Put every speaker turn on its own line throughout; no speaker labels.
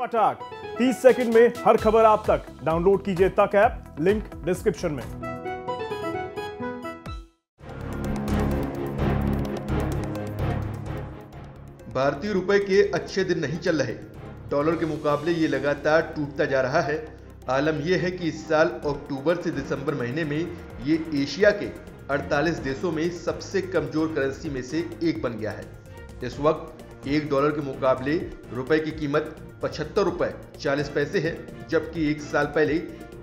पटाख 30 second में हर खबर आप तक। डाउनलोड कीजिए तक ऐप, लिंक डिस्क्रिप्शन में।
भारतीय रुपए के अच्छे दिन नहीं चल रहे। डॉलर के मुकाबले ये लगातार टूटता जा रहा है। आलम यह है कि इस साल अक्टूबर से दिसंबर महीने में ये एशिया के 48 देशों में सबसे कमजोर करेंसी में से एक बन गया है। इस वक्त $1 के मुकाबले रुपए की कीमत 75 रुपए 40 पैसे है, जबकि एक साल पहले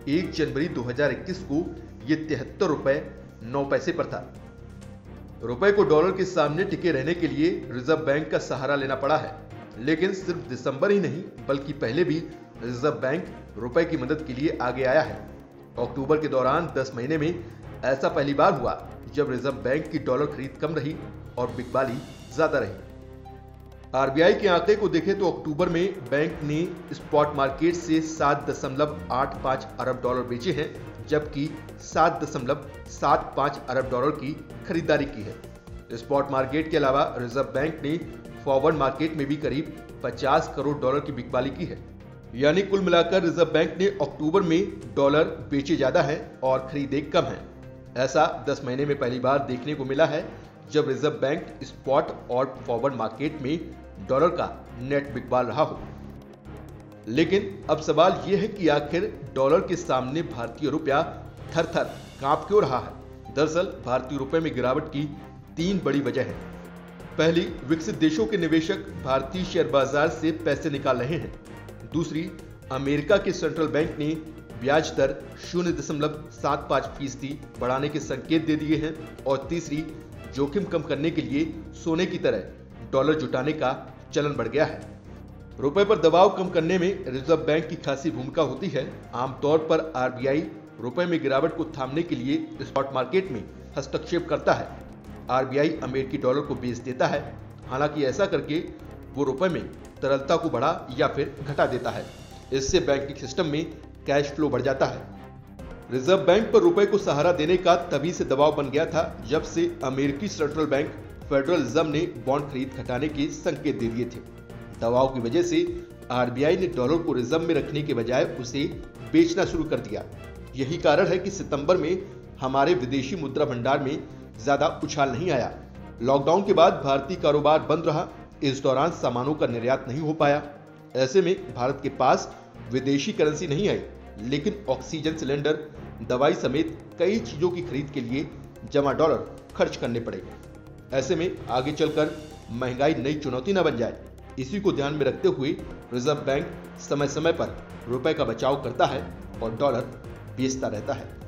1 जनवरी 2021 को ये 73 रुपए 9 पैसे पर था। रुपए को डॉलर के सामने टिके रहने के लिए रिजर्व बैंक का सहारा लेना पड़ा है, लेकिन सिर्फ दिसंबर ही नहीं बल्कि पहले भी रिजर्व बैंक रुपए की मदद के लिए आगे आया है। अक्टूबर के दौरान 10 महीने में ऐसा पहली बार हुआ जब रिजर्व बैंक की डॉलर खरीद कम रही और बिकवाली ज्यादा रही। आरबीआई के आंकड़े को देखें तो अक्टूबर में बैंक ने स्पॉट मार्केट से 7.85 अरब डॉलर बेचे हैं, जबकि 7.75 अरब डॉलर की खरीदारी की है। स्पॉट मार्केट के अलावा रिजर्व बैंक ने फॉरवर्ड मार्केट में भी करीब 50 करोड़ डॉलर की बिकवाली की है। यानी कुल मिलाकर रिजर्व बैंक ने अक्टूबर में डॉलर बेचे ज्यादा है और खरीदे कम है। ऐसा 10 महीने में पहली बार देखने को मिला है जब रिजर्व बैंक स्पॉट और फॉरवर्ड मार्केट में डॉलर का नेट बिकवाल रहा हो। लेकिन अब सवाल यह है कि आखिर डॉलर के सामने भारतीय रुपया थर-थर कांप क्यों रहा है। दरअसल भारतीय रुपए में गिरावट की 3 बड़ी वजह है। पहली, विकसित देशों के निवेशक भारतीय शेयर बाजार से पैसे निकाल रहे हैं। दूसरी, अमेरिका के सेंट्रल बैंक ने ब्याज दर 0.75% बढ़ाने के संकेत दे दिए हैं। और तीसरी, जोखिम कम करने के लिए सोने की तरह डॉलर जुटाने का चलन बढ़ गया है। रुपए पर दबाव कम करने में रिजर्व बैंक की खासी भूमिका होती है। आमतौर पर आरबीआई रुपए में गिरावट को थामने के लिए स्पॉट मार्केट में हस्तक्षेप करता है। आरबीआई अमेरिकी डॉलर को बेच देता है। हालांकि ऐसा करके वो रुपए में तरलता को बढ़ा या फिर घटा देता है। इससे बैंकिंग सिस्टम में कैश फ्लो बढ़ जाता है। रिजर्व बैंक पर रुपए को सहारा देने का तभी से दबाव बन गया था जब से अमेरिकी सेंट्रल बैंक फेडरल रिजर्व ने बॉन्ड खरीद घटाने के संकेत दे दिए थे। दबाव की वजह से आरबीआई ने डॉलर को रिजर्व में रखने के बजाय उसे बेचना शुरू कर दिया। यही कारण है कि सितंबर में हमारे विदेशी मुद्रा भंडार में ज्यादा उछाल नहीं आया। लॉकडाउन के बाद भारतीय कारोबार बंद रहा। इस दौरान सामानों का निर्यात नहीं हो पाया। ऐसे में भारत के पास विदेशी करेंसी नहीं आई, लेकिन ऑक्सीजन सिलेंडर, दवाई समेत कई चीजों की खरीद के लिए जमा डॉलर खर्च करने पड़े। ऐसे में आगे चलकर महंगाई नई चुनौती न बन जाए, इसी को ध्यान में रखते हुए रिजर्व बैंक समय समय पर रुपए का बचाव करता है और डॉलर बेचता रहता है।